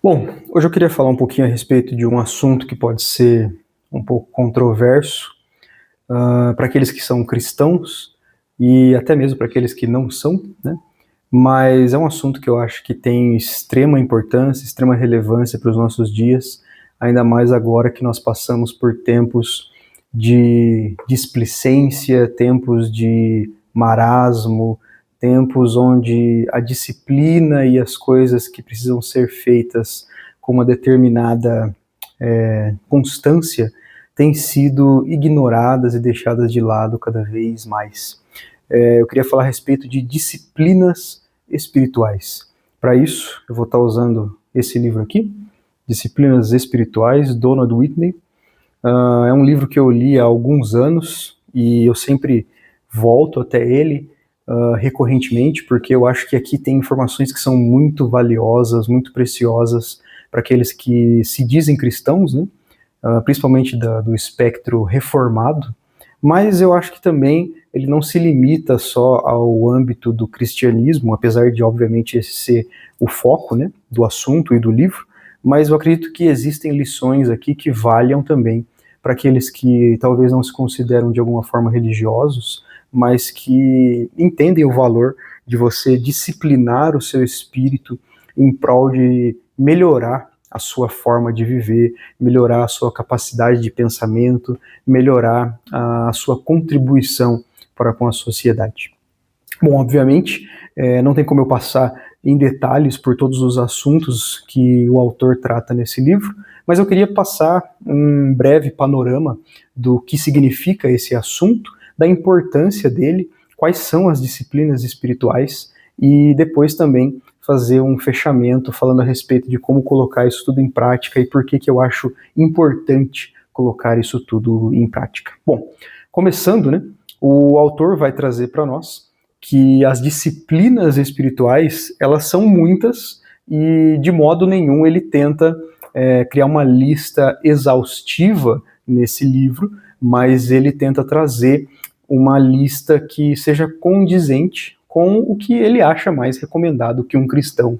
Bom, hoje eu queria falar um pouquinho a respeito de um assunto que pode ser um pouco controverso, para aqueles que são cristãos e até mesmo para aqueles que não são, né? Mas é um assunto que eu acho que tem extrema importância, extrema relevância para os nossos dias, ainda mais agora que nós passamos por tempos de displicência, tempos de marasmo, tempos onde a disciplina e as coisas que precisam ser feitas com uma determinada constância têm sido ignoradas e deixadas de lado cada vez mais. Eu queria falar a respeito de disciplinas espirituais. Para isso, eu vou estar usando esse livro aqui, Disciplinas Espirituais, Donald Whitney. É um livro que eu li há alguns anos e eu sempre volto até ele recorrentemente, porque eu acho que aqui tem informações que são muito valiosas, muito preciosas para aqueles que se dizem cristãos, né? Principalmente do espectro reformado, mas eu acho que também ele não se limita só ao âmbito do cristianismo, apesar de, obviamente, esse ser o foco, né, do assunto e do livro, mas eu acredito que existem lições aqui que valham também para aqueles que talvez não se consideram de alguma forma religiosos, mas que entendem o valor de você disciplinar o seu espírito em prol de melhorar a sua forma de viver, melhorar a sua capacidade de pensamento, melhorar a sua contribuição para com a sociedade. Bom, obviamente, não tem como eu passar em detalhes por todos os assuntos que o autor trata nesse livro, mas eu queria passar um breve panorama do que significa esse assunto, da importância dele, quais são as disciplinas espirituais e depois também fazer um fechamento falando a respeito de como colocar isso tudo em prática e por que eu acho importante colocar isso tudo em prática. Bom, começando, né, o autor vai trazer para nós que as disciplinas espirituais, elas são muitas e de modo nenhum ele tenta criar uma lista exaustiva nesse livro, mas ele tenta trazer uma lista que seja condizente com o que ele acha mais recomendado que um cristão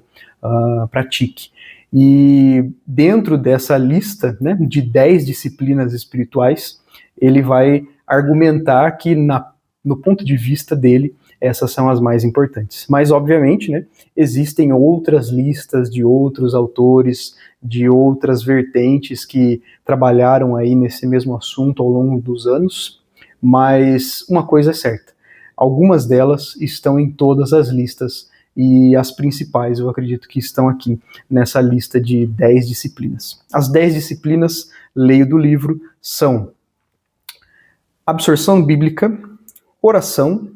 pratique. E dentro dessa lista, né, de 10 disciplinas espirituais, ele vai argumentar que, no ponto de vista dele, essas são as mais importantes. Mas, obviamente, né, existem outras listas de outros autores, de outras vertentes que trabalharam aí nesse mesmo assunto ao longo dos anos, mas uma coisa é certa, algumas delas estão em todas as listas e as principais eu acredito que estão aqui nessa lista de 10 disciplinas. As 10 disciplinas, leio do livro, são absorção bíblica, oração,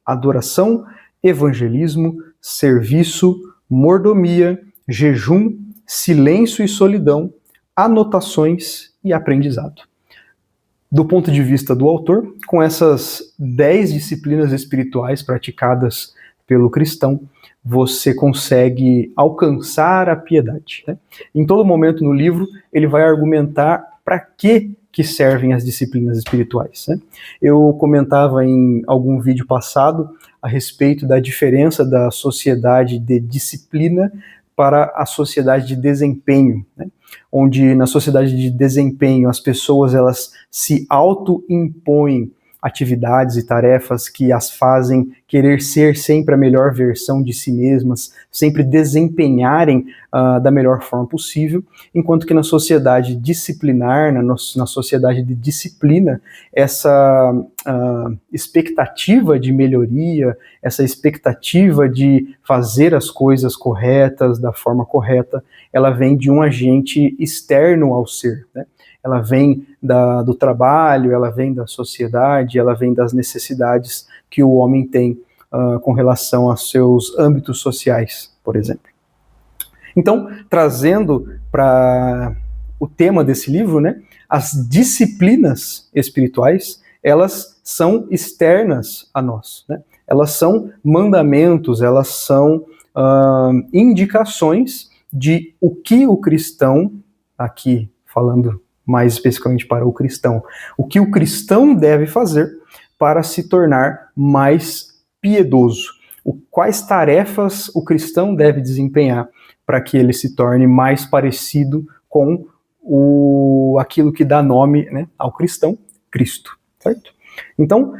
adoração, evangelismo, serviço, mordomia, jejum, silêncio e solidão, anotações e aprendizado. Do ponto de vista do autor, com essas 10 disciplinas espirituais praticadas pelo cristão, você consegue alcançar a piedade, né? Em todo momento no livro, ele vai argumentar para que servem as disciplinas espirituais, né? Eu comentava em algum vídeo passado a respeito da diferença da sociedade de disciplina para a sociedade de desempenho, né? Onde na sociedade de desempenho as pessoas elas se auto-impõem atividades e tarefas que as fazem querer ser sempre a melhor versão de si mesmas, sempre desempenharem da melhor forma possível, enquanto que na sociedade disciplinar, na sociedade de disciplina, essa expectativa de melhoria, essa expectativa de fazer as coisas corretas, da forma correta, ela vem de um agente externo ao ser, né? Ela vem do trabalho, ela vem da sociedade, ela vem das necessidades que o homem tem com relação aos seus âmbitos sociais, por exemplo. Então, trazendo para o tema desse livro, né, as disciplinas espirituais, elas são externas a nós, né? Elas são mandamentos, elas são indicações de o que o cristão, aqui falando mais especificamente para o cristão, o que o cristão deve fazer para se tornar mais piedoso, quais tarefas o cristão deve desempenhar para que ele se torne mais parecido com aquilo que dá nome, né, ao cristão, Cristo, certo? Então,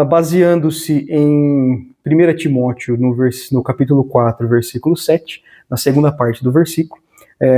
baseando-se em 1 Timóteo, no capítulo 4, versículo 7, na segunda parte do versículo,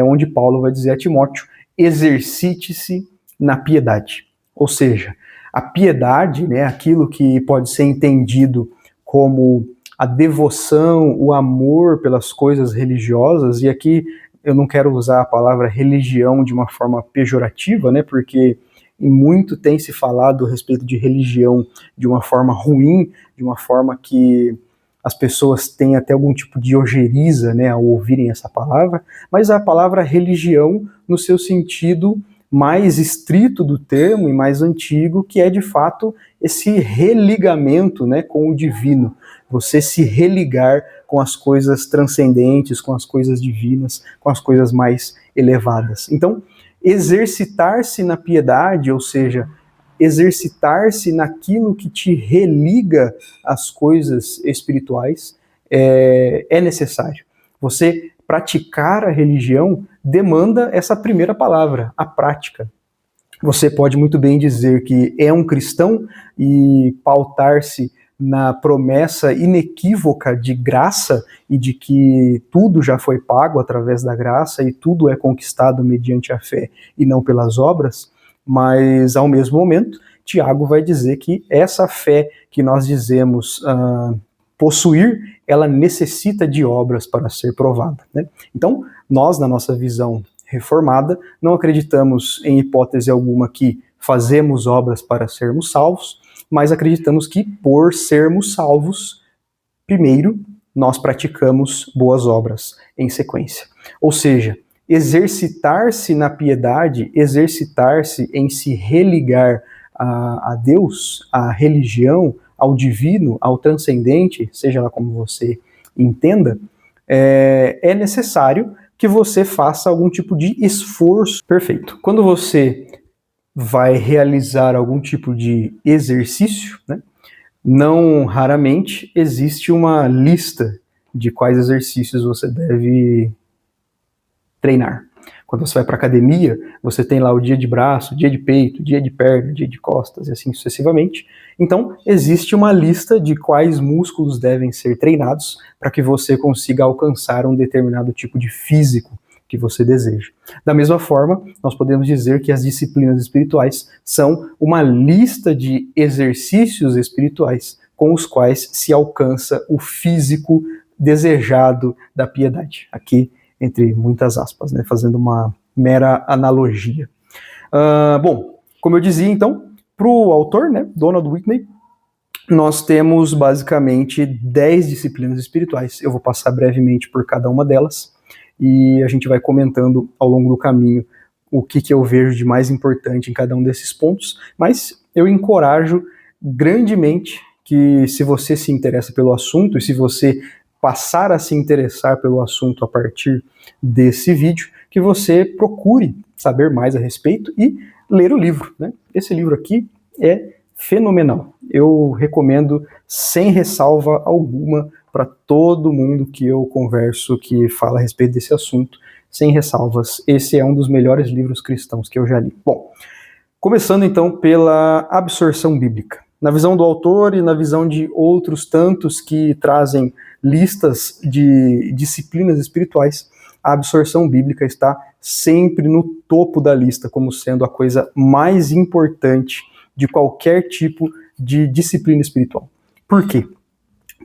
onde Paulo vai dizer a Timóteo: exercite-se na piedade. Ou seja, a piedade, né, aquilo que pode ser entendido como a devoção, o amor pelas coisas religiosas, e aqui eu não quero usar a palavra religião de uma forma pejorativa, né, porque muito tem se falado a respeito de religião de uma forma ruim, de uma forma que as pessoas têm até algum tipo de ojeriza, né, ao ouvirem essa palavra, mas a palavra religião no seu sentido mais estrito do termo e mais antigo, que é de fato esse religamento, né, com o divino, você se religar com as coisas transcendentes, com as coisas divinas, com as coisas mais elevadas. Então, exercitar-se na piedade, ou seja, exercitar-se naquilo que te religa às coisas espirituais, é necessário. Você praticar a religião demanda essa primeira palavra, a prática. Você pode muito bem dizer que é um cristão e pautar-se na promessa inequívoca de graça e de que tudo já foi pago através da graça e tudo é conquistado mediante a fé e não pelas obras, mas ao mesmo momento, Tiago vai dizer que essa fé que nós dizemos possuir, ela necessita de obras para ser provada, né? Então, nós, na nossa visão reformada, não acreditamos em hipótese alguma que fazemos obras para sermos salvos, mas acreditamos que por sermos salvos, primeiro, nós praticamos boas obras em sequência. Ou seja, exercitar-se na piedade, exercitar-se em se religar a Deus, à religião, ao divino, ao transcendente, seja lá como você entenda, é necessário que você faça algum tipo de esforço. Perfeito. Quando você vai realizar algum tipo de exercício, né, não raramente existe uma lista de quais exercícios você deve treinar. Quando você vai para academia, você tem lá o dia de braço, dia de peito, dia de perna, dia de costas e assim sucessivamente. Então, existe uma lista de quais músculos devem ser treinados para que você consiga alcançar um determinado tipo de físico que você deseja. Da mesma forma, nós podemos dizer que as disciplinas espirituais são uma lista de exercícios espirituais com os quais se alcança o físico desejado da piedade. Aqui, entre muitas aspas, né, fazendo uma mera analogia. Bom, como eu dizia, então, para o autor, né, Donald Whitney, nós temos basicamente 10 disciplinas espirituais. Eu vou passar brevemente por cada uma delas e a gente vai comentando ao longo do caminho o que eu vejo de mais importante em cada um desses pontos, mas eu encorajo grandemente que, se você se interessa pelo assunto e se você passar a se interessar pelo assunto a partir desse vídeo, que você procure saber mais a respeito e ler o livro, né? Esse livro aqui é fenomenal. Eu recomendo sem ressalva alguma para todo mundo que eu converso que fala a respeito desse assunto, sem ressalvas. Esse é um dos melhores livros cristãos que eu já li. Bom, começando então pela absorção bíblica. Na visão do autor e na visão de outros tantos que trazem listas de disciplinas espirituais, a absorção bíblica está sempre no topo da lista, como sendo a coisa mais importante de qualquer tipo de disciplina espiritual. Por quê?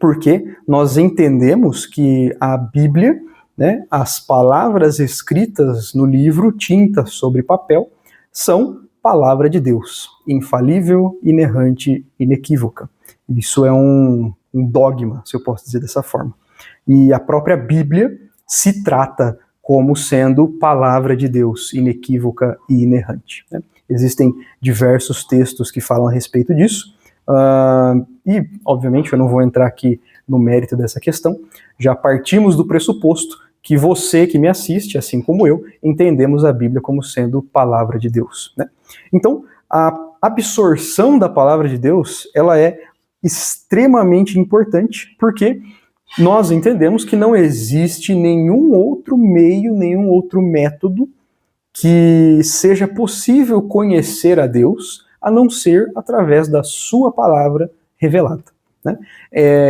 Porque nós entendemos que a Bíblia, né, as palavras escritas no livro, tinta sobre papel, são palavra de Deus, infalível, inerrante, inequívoca. Isso é um dogma, se eu posso dizer dessa forma. E a própria Bíblia se trata como sendo palavra de Deus, inequívoca e inerrante, né? Existem diversos textos que falam a respeito disso, e, obviamente, eu não vou entrar aqui no mérito dessa questão. Já partimos do pressuposto que você que me assiste, assim como eu, entendemos a Bíblia como sendo palavra de Deus, né? Então, a absorção da palavra de Deus, ela é extremamente importante, porque nós entendemos que não existe nenhum outro meio, nenhum outro método que seja possível conhecer a Deus, a não ser através da sua palavra revelada, né?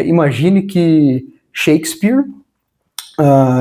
Imagine que Shakespeare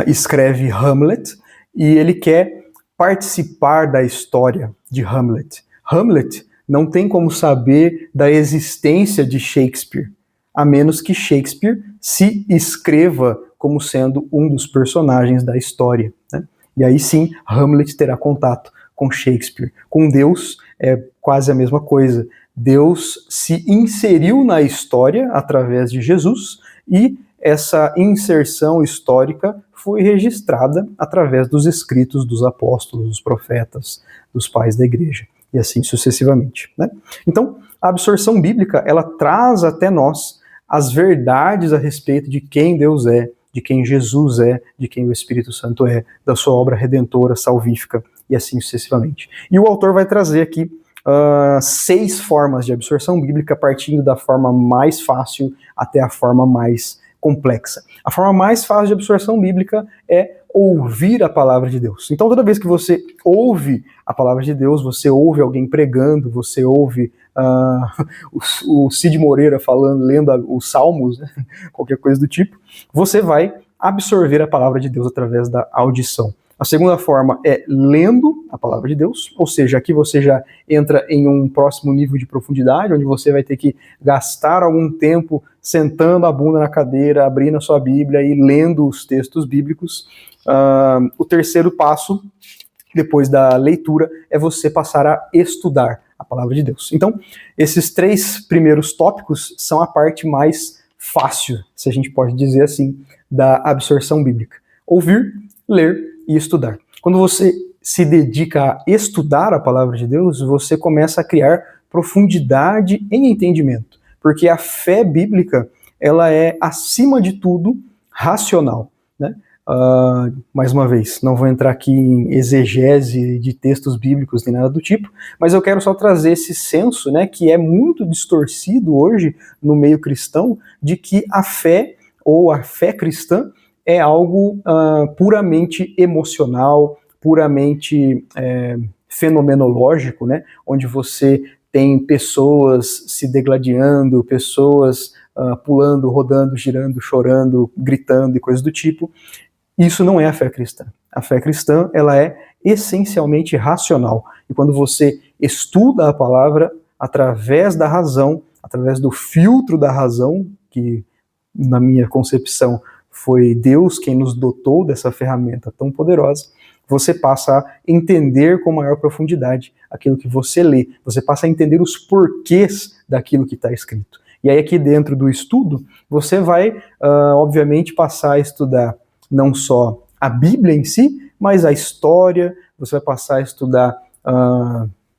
escreve Hamlet e ele quer participar da história de Hamlet. Hamlet não tem como saber da existência de Shakespeare, a menos que Shakespeare se escreva como sendo um dos personagens da história, né? E aí sim, Hamlet terá contato com Shakespeare. Com Deus é quase a mesma coisa. Deus se inseriu na história através de Jesus e essa inserção histórica foi registrada através dos escritos dos apóstolos, dos profetas, dos pais da igreja, e assim sucessivamente, né? Então, a absorção bíblica, ela traz até nós as verdades a respeito de quem Deus é, de quem Jesus é, de quem o Espírito Santo é, da sua obra redentora, salvífica, e assim sucessivamente. E o autor vai trazer aqui 6 formas de absorção bíblica, partindo da forma mais fácil até a forma mais complexa. A forma mais fácil de absorção bíblica é ouvir a palavra de Deus. Então, toda vez que você ouve a palavra de Deus, você ouve alguém pregando, você ouve o Cid Moreira falando, lendo os Salmos, né? Qualquer coisa do tipo, você vai absorver a palavra de Deus através da audição. A segunda forma é lendo a palavra de Deus, ou seja, aqui você já entra em um próximo nível de profundidade, onde você vai ter que gastar algum tempo sentando a bunda na cadeira, abrindo a sua Bíblia e lendo os textos bíblicos. O terceiro passo, depois da leitura, é você passar a estudar a palavra de Deus. Então, esses 3 primeiros tópicos são a parte mais fácil, se a gente pode dizer assim, da absorção bíblica. Ouvir, ler e estudar. Quando você se dedica a estudar a palavra de Deus, você começa a criar profundidade em entendimento, porque a fé bíblica, ela é, acima de tudo, racional, né? Mais uma vez, não vou entrar aqui em exegese de textos bíblicos nem nada do tipo, mas eu quero só trazer esse senso, né, que é muito distorcido hoje no meio cristão, de que a fé, ou a fé cristã, é algo puramente emocional, puramente fenomenológico, né, onde você tem pessoas se degladiando, pessoas pulando, rodando, girando, chorando, gritando e coisas do tipo. Isso não é a fé cristã. A fé cristã, ela é essencialmente racional. E quando você estuda a palavra através da razão, através do filtro da razão, que na minha concepção foi Deus quem nos dotou dessa ferramenta tão poderosa, você passa a entender com maior profundidade aquilo que você lê. Você passa a entender os porquês daquilo que está escrito. E aí aqui dentro do estudo, você vai, obviamente, passar a estudar não só a Bíblia em si, mas a história, você vai passar a estudar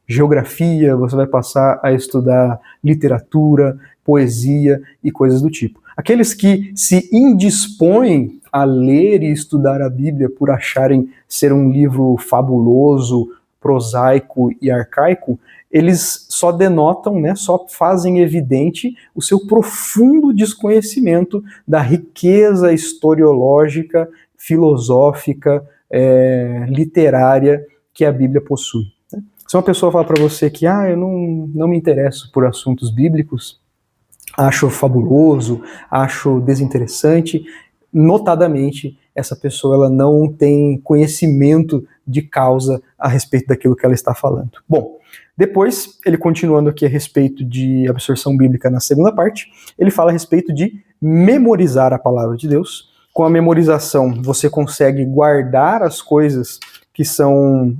geografia, você vai passar a estudar literatura, poesia e coisas do tipo. Aqueles que se indispõem a ler e estudar a Bíblia por acharem ser um livro fabuloso, prosaico e arcaico, eles só denotam, né, só fazem evidente o seu profundo desconhecimento da riqueza historiológica, filosófica, literária que a Bíblia possui. Se uma pessoa fala para você que eu não me interesso por assuntos bíblicos, acho fabuloso, acho desinteressante, notadamente essa pessoa ela não tem conhecimento de causa a respeito daquilo que ela está falando. Bom, depois, ele continuando aqui a respeito de absorção bíblica na segunda parte, ele fala a respeito de memorizar a palavra de Deus. Com a memorização, você consegue guardar as coisas que são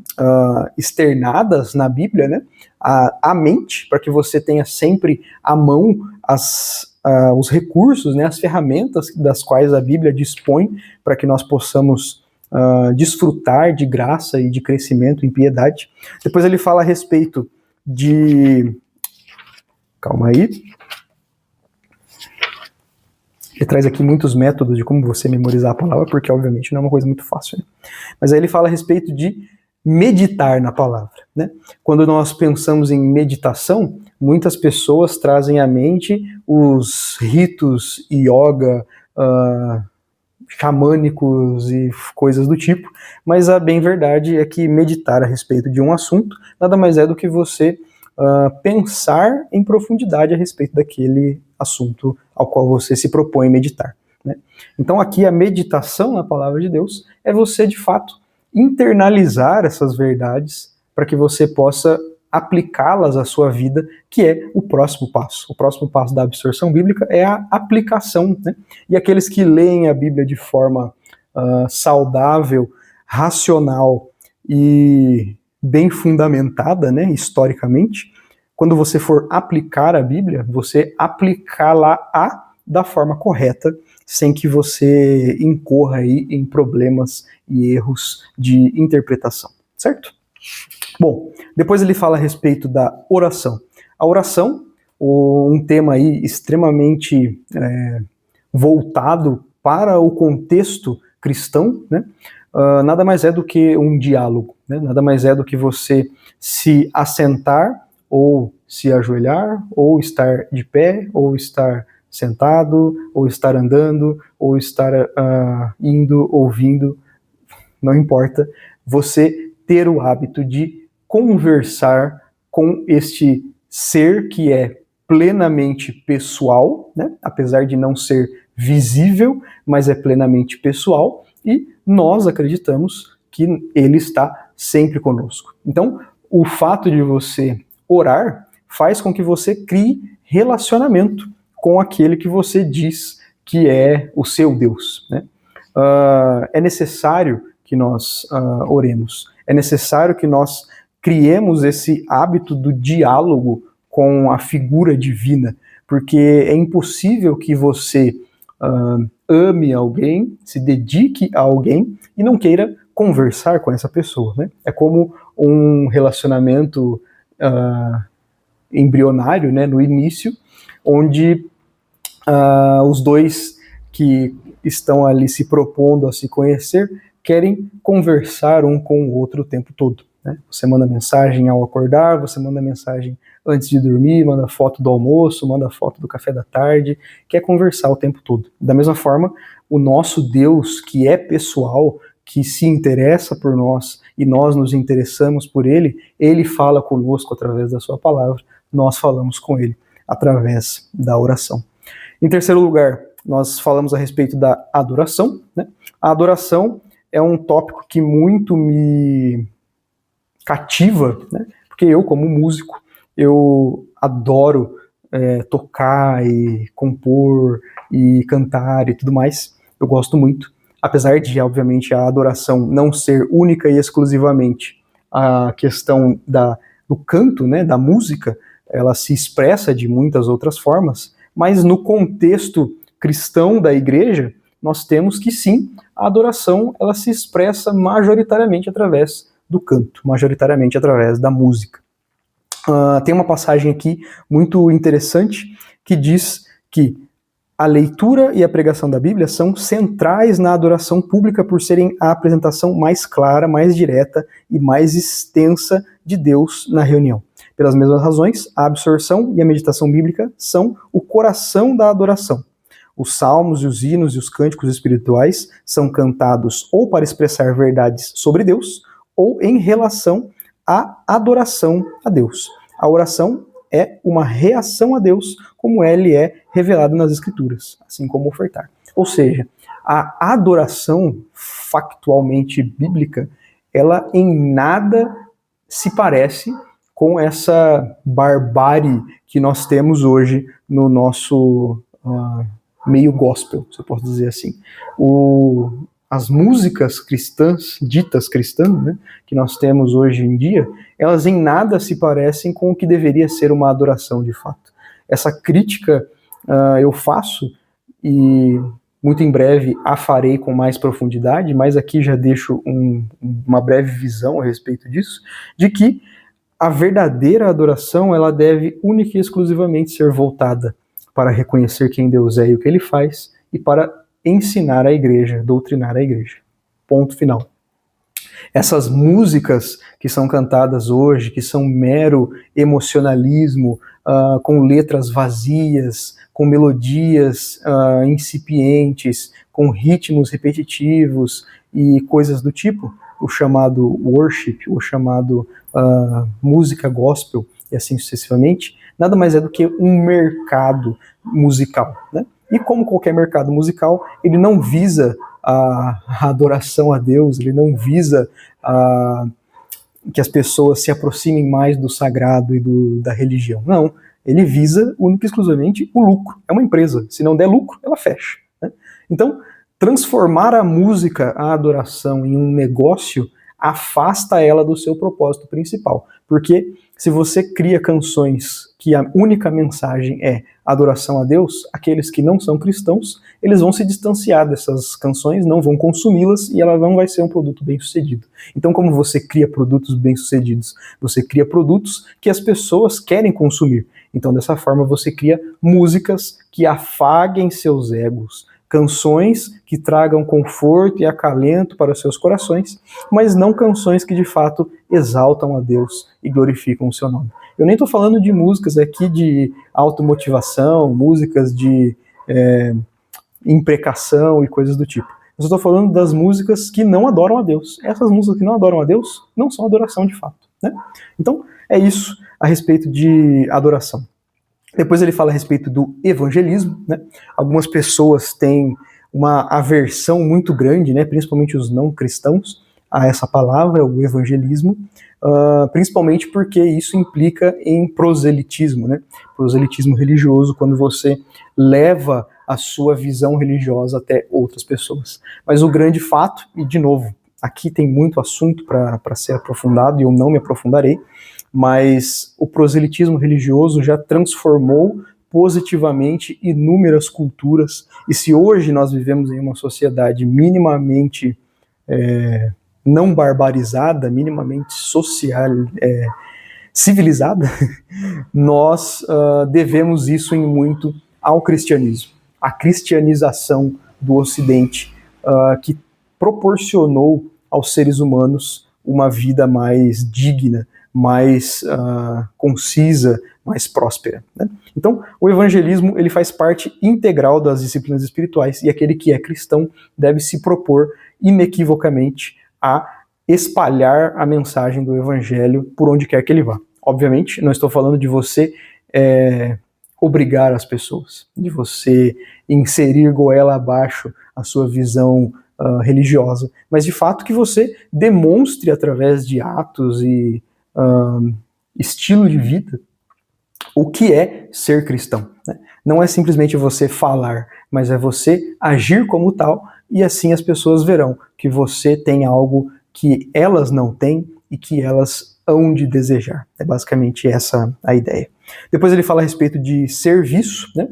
externadas na Bíblia, né, à mente, para que você tenha sempre à mão os recursos, né, as ferramentas das quais a Bíblia dispõe para que nós possamos desfrutar de graça e de crescimento em piedade. Depois ele fala a respeito de... Calma aí. Ele traz aqui muitos métodos de como você memorizar a palavra, porque obviamente não é uma coisa muito fácil, né? Mas aí ele fala a respeito de meditar na palavra, né? Quando nós pensamos em meditação, muitas pessoas trazem à mente os ritos yoga xamânicos e coisas do tipo, mas a bem verdade é que meditar a respeito de um assunto nada mais é do que você pensar em profundidade a respeito daquele assunto ao qual você se propõe meditar, né? Então aqui a meditação na palavra de Deus é você de fato internalizar essas verdades para que você possa aplicá-las à sua vida, que é o próximo passo. O próximo passo da absorção bíblica é a aplicação, né? E aqueles que leem a Bíblia de forma saudável, racional e bem fundamentada, né, historicamente, quando você for aplicar a Bíblia, você aplicá-la da forma correta, sem que você incorra aí em problemas e erros de interpretação, certo? Bom, depois ele fala a respeito da oração. A oração, um tema aí extremamente voltado para o contexto cristão, né? Nada mais é do que um diálogo, né? Nada mais é do que você se assentar, ou se ajoelhar, ou estar de pé, ou estar sentado, ou estar andando, ou estar indo, ouvindo, não importa, você ter o hábito de conversar com este ser que é plenamente pessoal, né? Apesar de não ser visível, mas é plenamente pessoal, e nós acreditamos que ele está sempre conosco. Então, o fato de você orar faz com que você crie relacionamento com aquele que você diz que é o seu Deus, né? É necessário que nós oremos, é necessário que nós criemos esse hábito do diálogo com a figura divina, porque é impossível que você ame alguém, se dedique a alguém e não queira conversar com essa pessoa, né? É como um relacionamento embrionário, né, no início, onde os dois que estão ali se propondo a se conhecer querem conversar um com o outro o tempo todo, né? Você manda mensagem ao acordar, você manda mensagem antes de dormir, manda foto do almoço, manda foto do café da tarde, quer conversar o tempo todo. Da mesma forma, o nosso Deus, que é pessoal, que se interessa por nós e nós nos interessamos por ele, ele fala conosco através da sua palavra, nós falamos com ele através da oração. Em terceiro lugar, nós falamos a respeito da adoração, né? A adoração é um tópico que muito me cativa, né? Porque eu, como músico, eu adoro tocar e compor e cantar e tudo mais. Eu gosto muito, apesar de, obviamente, a adoração não ser única e exclusivamente a questão do canto, né, da música, ela se expressa de muitas outras formas, mas no contexto cristão da igreja, nós temos que sim, a adoração ela se expressa majoritariamente através do canto, majoritariamente através da música. Tem uma passagem aqui muito interessante que diz que a leitura e a pregação da Bíblia são centrais na adoração pública por serem a apresentação mais clara, mais direta e mais extensa de Deus na reunião. Pelas mesmas razões, a absorção e a meditação bíblica são o coração da adoração. Os salmos, os hinos e os cânticos espirituais são cantados ou para expressar verdades sobre Deus ou em relação à adoração a Deus. A oração é uma reação a Deus, como ele é revelado nas Escrituras, assim como ofertar. Ou seja, a adoração factualmente bíblica, ela em nada se parece com essa barbárie que nós temos hoje no nosso meio gospel, se eu posso dizer assim. As músicas cristãs, ditas cristãs, né, que nós temos hoje em dia, elas em nada se parecem com o que deveria ser uma adoração de fato. Essa crítica eu faço e muito em breve a farei com mais profundidade, mas aqui já deixo uma breve visão a respeito disso, de que a verdadeira adoração ela deve única e exclusivamente ser voltada para reconhecer quem Deus é e o que ele faz e para ensinar a igreja, doutrinar a igreja. Ponto final. Essas músicas que são cantadas hoje, que são mero emocionalismo, com letras vazias, com melodias incipientes, com ritmos repetitivos e coisas do tipo, o chamado worship, o chamado música gospel e assim sucessivamente, nada mais é do que um mercado musical, né? E como qualquer mercado musical, ele não visa a adoração a Deus, ele não visa que as pessoas se aproximem mais do sagrado e da religião. Não, ele visa única e exclusivamente o lucro. É uma empresa, se não der lucro, ela fecha, né? Então, transformar a música, a adoração em um negócio, afasta ela do seu propósito principal. Porque se você cria canções que a única mensagem é adoração a Deus, aqueles que não são cristãos, eles vão se distanciar dessas canções, não vão consumi-las e ela não vai ser um produto bem-sucedido. Então, como você cria produtos bem-sucedidos? Você cria produtos que as pessoas querem consumir. Então, dessa forma, você cria músicas que afaguem seus egos, canções que tragam conforto e acalento para os seus corações, mas não canções que de fato exaltam a Deus e glorificam o seu nome. Eu nem estou falando de músicas aqui de automotivação, músicas de imprecação e coisas do tipo. Eu estou falando das músicas que não adoram a Deus. Essas músicas que não adoram a Deus não são adoração de fato, né? Então, é isso a respeito de adoração. Depois ele fala a respeito do evangelismo, né? Algumas pessoas têm uma aversão muito grande, né? Principalmente os não cristãos, a essa palavra, o evangelismo, principalmente porque isso implica em proselitismo, né? Proselitismo religioso, quando você leva a sua visão religiosa até outras pessoas. Mas o grande fato, e de novo, aqui tem muito assunto para ser aprofundado e eu não me aprofundarei, mas o proselitismo religioso já transformou positivamente inúmeras culturas, e se hoje nós vivemos em uma sociedade minimamente não barbarizada, minimamente social, civilizada, nós devemos isso em muito ao cristianismo. A cristianização do Ocidente, que proporcionou aos seres humanos uma vida mais digna, mais concisa, mais próspera, né? Então, o evangelismo ele faz parte integral das disciplinas espirituais e aquele que é cristão deve se propor inequivocamente a espalhar a mensagem do evangelho por onde quer que ele vá. Obviamente, não estou falando de você obrigar as pessoas, de você inserir goela abaixo a sua visão religiosa, mas de fato que você demonstre através de atos e estilo de vida o que é ser cristão, né? Não é simplesmente você falar, mas é você agir como tal, e assim as pessoas verão que você tem algo que elas não têm e que elas hão de desejar. É basicamente essa a ideia. Depois ele fala a respeito de serviço, né?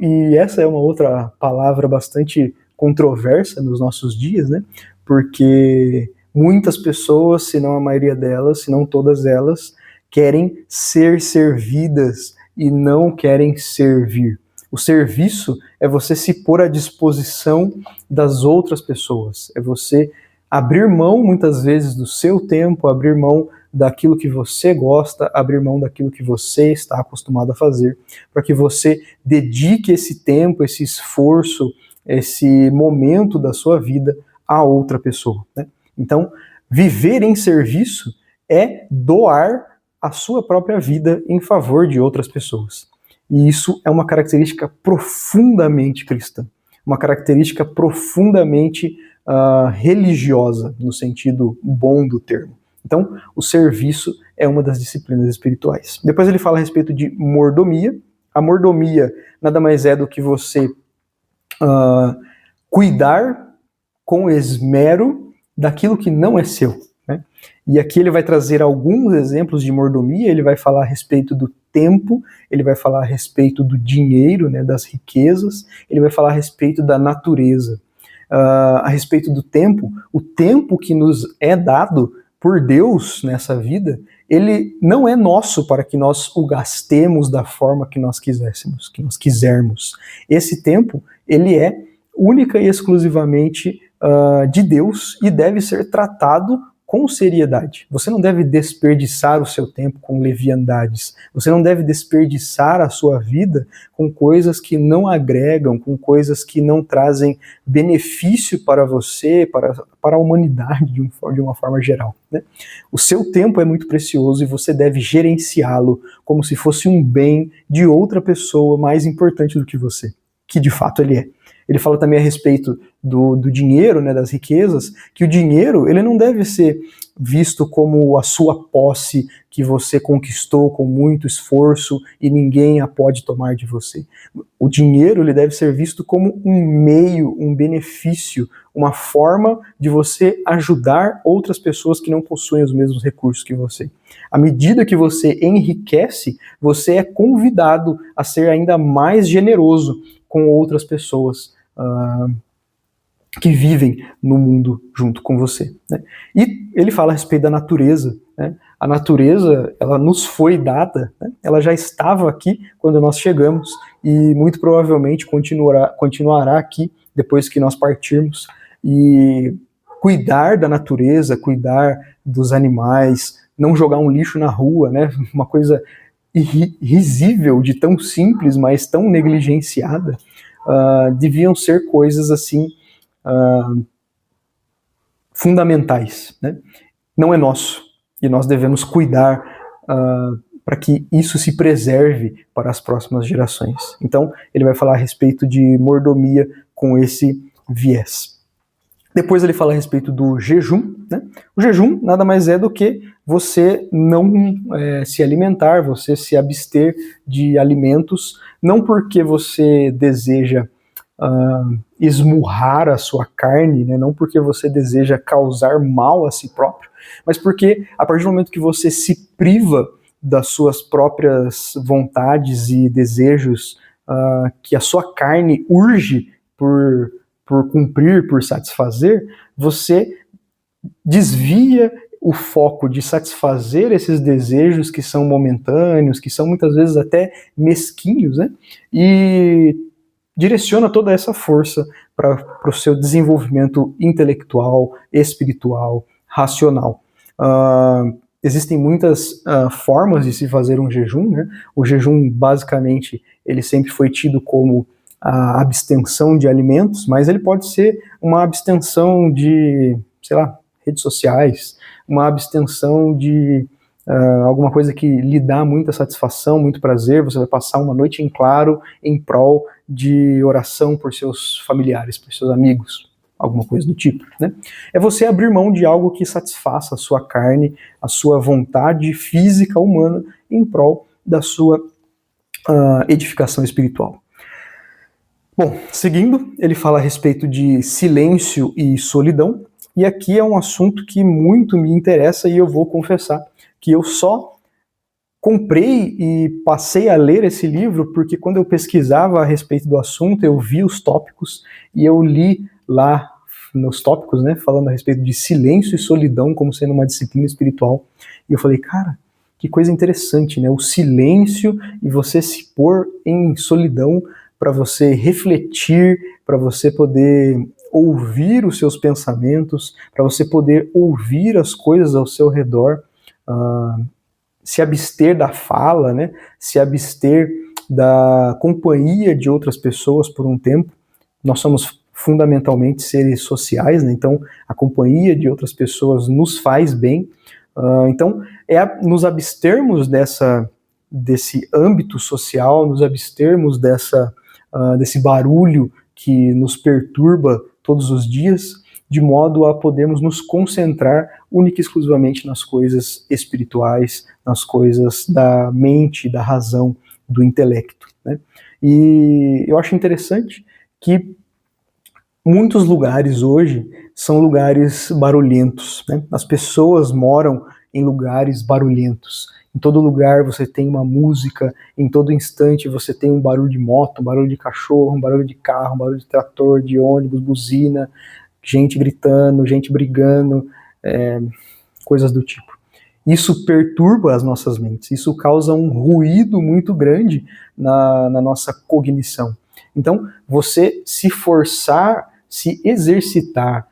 E essa é uma outra palavra bastante controversa nos nossos dias, né? Porque muitas pessoas, se não a maioria delas, se não todas elas, querem ser servidas e não querem servir. O serviço é você se pôr à disposição das outras pessoas, é você abrir mão, muitas vezes, do seu tempo, abrir mão daquilo que você gosta, abrir mão daquilo que você está acostumado a fazer, para que você dedique esse tempo, esse esforço, esse momento da sua vida a outra pessoa, né? Então, viver em serviço é doar a sua própria vida em favor de outras pessoas. E isso é uma característica profundamente cristã, uma característica profundamente religiosa, no sentido bom do termo. Então, o serviço é uma das disciplinas espirituais. Depois ele fala a respeito de mordomia. A mordomia nada mais é do que você cuidar com esmero daquilo que não é seu, né? E aqui ele vai trazer alguns exemplos de mordomia. Ele vai falar a respeito do tempo, ele vai falar a respeito do dinheiro, né, das riquezas, ele vai falar a respeito da natureza. A respeito do tempo, o tempo que nos é dado por Deus nessa vida, ele não é nosso para que nós o gastemos da forma que nós quisermos. Esse tempo, ele é única e exclusivamente de Deus e deve ser tratado com seriedade. Você não deve desperdiçar o seu tempo com leviandades. Você não deve desperdiçar a sua vida com coisas que não agregam, com coisas que não trazem benefício para você, para a humanidade de uma forma geral, né? O seu tempo é muito precioso e você deve gerenciá-lo como se fosse um bem de outra pessoa mais importante do que você, que de fato ele é. Ele fala também a respeito do dinheiro, né, das riquezas, que o dinheiro ele não deve ser visto como a sua posse que você conquistou com muito esforço e ninguém a pode tomar de você. O dinheiro ele deve ser visto como um meio, um benefício, uma forma de você ajudar outras pessoas que não possuem os mesmos recursos que você. À medida que você enriquece, você é convidado a ser ainda mais generoso com outras pessoas que vivem no mundo junto com você, né? E ele fala a respeito da natureza, né? A natureza, ela nos foi dada, né? Ela já estava aqui quando nós chegamos e muito provavelmente continuará aqui depois que nós partirmos. E cuidar da natureza, cuidar dos animais, não jogar um lixo na rua, né? Uma coisa risível de tão simples, mas tão negligenciada. Deviam ser coisas assim fundamentais, né? Não é nosso e nós devemos cuidar para que isso se preserve para as próximas gerações. Então ele vai falar a respeito de mordomia com esse viés. Depois ele fala a respeito do jejum, né? O jejum nada mais é do que você não se alimentar, você se abster de alimentos, não porque você deseja esmurrar a sua carne, né? Não porque você deseja causar mal a si próprio, mas porque a partir do momento que você se priva das suas próprias vontades e desejos que a sua carne urge por cumprir, por satisfazer, você desvia o foco de satisfazer esses desejos que são momentâneos, que são muitas vezes até mesquinhos, né? E direciona toda essa força para o seu desenvolvimento intelectual, espiritual, racional. Existem muitas formas de se fazer um jejum, né? O jejum, basicamente, ele sempre foi tido como a abstenção de alimentos, mas ele pode ser uma abstenção de, sei lá, redes sociais, uma abstenção de alguma coisa que lhe dá muita satisfação, muito prazer, você vai passar uma noite em claro em prol de oração por seus familiares, por seus amigos, alguma coisa do tipo, né? É você abrir mão de algo que satisfaça a sua carne, a sua vontade física humana em prol da sua edificação espiritual. Bom, seguindo, ele fala a respeito de silêncio e solidão, e aqui é um assunto que muito me interessa e eu vou confessar que eu só comprei e passei a ler esse livro porque quando eu pesquisava a respeito do assunto, eu vi os tópicos e eu li lá nos tópicos, né, falando a respeito de silêncio e solidão como sendo uma disciplina espiritual. E eu falei, cara, que coisa interessante, né? O silêncio e você se pôr em solidão para você refletir, para você poder ouvir os seus pensamentos, para você poder ouvir as coisas ao seu redor, se abster da fala, né? Se abster da companhia de outras pessoas por um tempo. Nós somos fundamentalmente seres sociais, né? Então a companhia de outras pessoas nos faz bem. Então é nos abstermos desse âmbito social, nos abstermos desse barulho que nos perturba todos os dias, de modo a podermos nos concentrar única e exclusivamente nas coisas espirituais, nas coisas da mente, da razão, do intelecto, né? E eu acho interessante que muitos lugares hoje são lugares barulhentos, né? As pessoas moram em lugares barulhentos. Em todo lugar você tem uma música, em todo instante você tem um barulho de moto, um barulho de cachorro, um barulho de carro, um barulho de trator, de ônibus, buzina, gente gritando, gente brigando, coisas do tipo. Isso perturba as nossas mentes, isso causa um ruído muito grande na nossa cognição. Então, você se forçar, se exercitar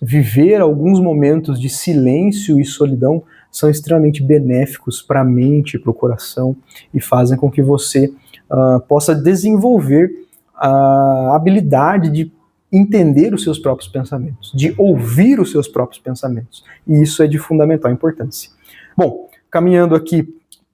viver alguns momentos de silêncio e solidão são extremamente benéficos para a mente e para o coração e fazem com que você possa desenvolver a habilidade de entender os seus próprios pensamentos, de ouvir os seus próprios pensamentos. E isso é de fundamental importância. Bom, caminhando aqui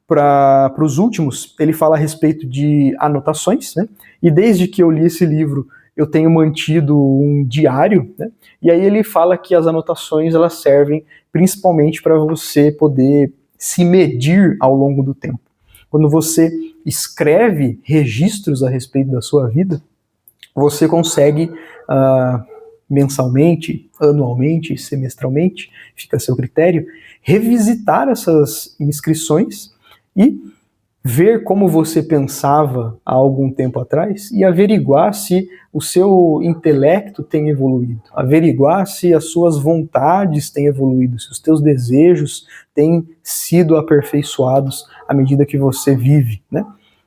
para os últimos, ele fala a respeito de anotações, né? E desde que eu li esse livro, eu tenho mantido um diário, né? E aí ele fala que as anotações elas servem principalmente para você poder se medir ao longo do tempo. Quando você escreve registros a respeito da sua vida, você consegue mensalmente, anualmente, semestralmente, fica a seu critério, revisitar essas inscrições e ver como você pensava há algum tempo atrás e averiguar se o seu intelecto tem evoluído, averiguar se as suas vontades têm evoluído, se os teus desejos têm sido aperfeiçoados à medida que você vive, né?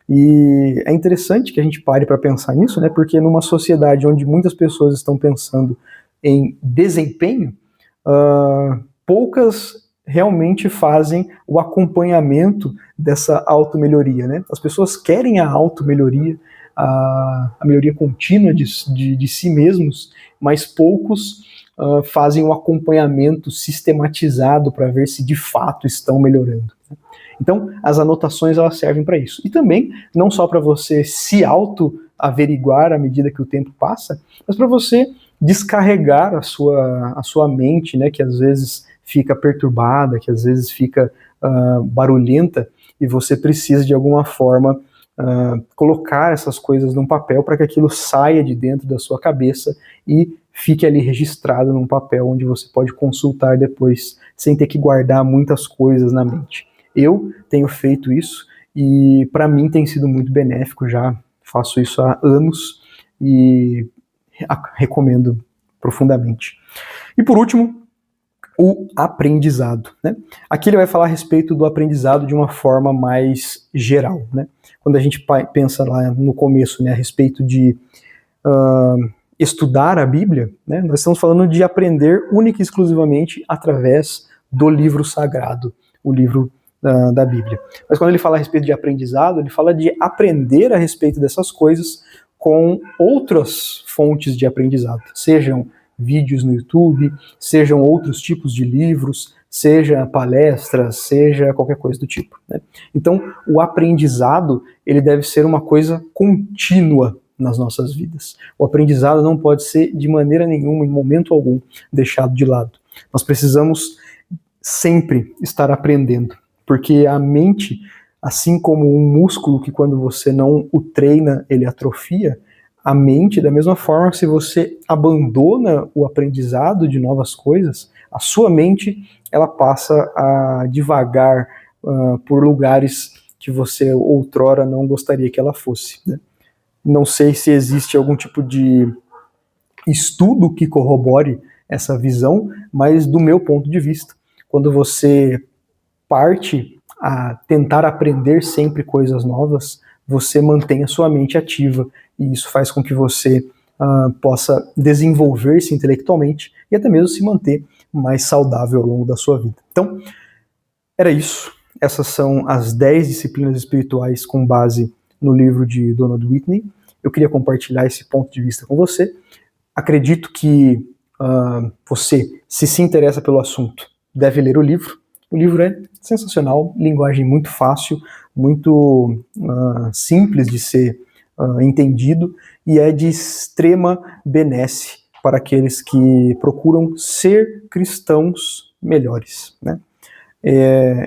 E é interessante que a gente pare para pensar nisso, né? Porque numa sociedade onde muitas pessoas estão pensando em desempenho, poucas realmente fazem o acompanhamento dessa automelhoria, né? As pessoas querem a automelhoria, a melhoria contínua de si mesmos, mas poucos fazem o acompanhamento sistematizado para ver se de fato estão melhorando. Então, as anotações elas servem para isso. E também, não só para você se auto-averiguar à medida que o tempo passa, mas para você descarregar a sua mente, né, que às vezes fica perturbada, que às vezes fica barulhenta, e você precisa de alguma forma colocar essas coisas num papel para que aquilo saia de dentro da sua cabeça e fique ali registrado num papel onde você pode consultar depois, sem ter que guardar muitas coisas na mente. Eu tenho feito isso e para mim tem sido muito benéfico, já faço isso há anos e recomendo profundamente. E por último, o aprendizado, né? Aqui ele vai falar a respeito do aprendizado de uma forma mais geral, né? Quando a gente pensa lá no começo, né, a respeito de estudar a Bíblia, né, nós estamos falando de aprender única e exclusivamente através do livro sagrado, o livro da Bíblia. Mas quando ele fala a respeito de aprendizado, ele fala de aprender a respeito dessas coisas com outras fontes de aprendizado, sejam vídeos no YouTube, sejam outros tipos de livros, seja palestras, seja qualquer coisa do tipo, né? Então, o aprendizado, ele deve ser uma coisa contínua nas nossas vidas. O aprendizado não pode ser de maneira nenhuma, em momento algum, deixado de lado. Nós precisamos sempre estar aprendendo, porque a mente, assim como um músculo que quando você não o treina, ele atrofia, a mente, da mesma forma, se você abandona o aprendizado de novas coisas, a sua mente, ela passa a divagar por lugares que você outrora não gostaria que ela fosse, né? Não sei se existe algum tipo de estudo que corrobore essa visão, mas do meu ponto de vista, quando você parte a tentar aprender sempre coisas novas, você mantém a sua mente ativa e isso faz com que você possa desenvolver-se intelectualmente e até mesmo se manter mais saudável ao longo da sua vida. Então, era isso. Essas são as 10 disciplinas espirituais com base no livro de Donald Whitney. Eu queria compartilhar esse ponto de vista com você. Acredito que você, se interessa pelo assunto, deve ler o livro. O livro é sensacional, linguagem muito fácil, muito simples de ser entendido e é de extrema benesse para aqueles que procuram ser cristãos melhores, né?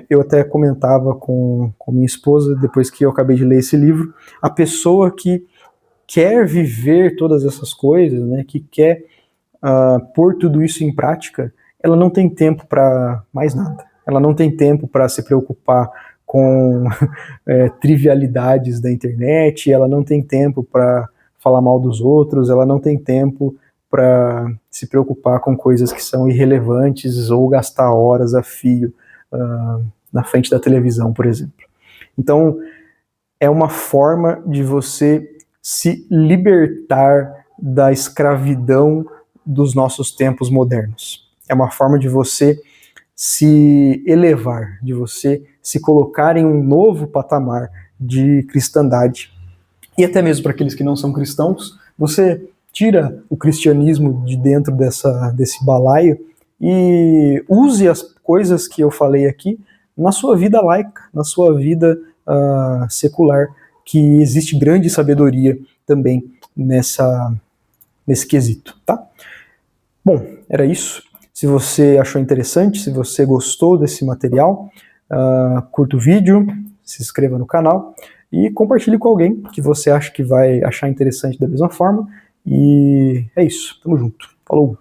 Eu até comentava com minha esposa, depois que eu acabei de ler esse livro, a pessoa que quer viver todas essas coisas, né, que quer pôr tudo isso em prática, ela não tem tempo para mais nada. Ela não tem tempo para se preocupar com trivialidades da internet, ela não tem tempo para falar mal dos outros, ela não tem tempo para se preocupar com coisas que são irrelevantes ou gastar horas a fio na frente da televisão, por exemplo. Então, é uma forma de você se libertar da escravidão dos nossos tempos modernos. É uma forma de você se elevar, de você se colocar em um novo patamar de cristandade. E até mesmo para aqueles que não são cristãos, você tira o cristianismo de dentro desse balaio e use as coisas que eu falei aqui na sua vida laica, na sua vida secular, que existe grande sabedoria também nesse quesito, tá? Bom, era isso. Se você achou interessante, se você gostou desse material, curta o vídeo, se inscreva no canal e compartilhe com alguém que você acha que vai achar interessante da mesma forma. E é isso. Tamo junto. Falou!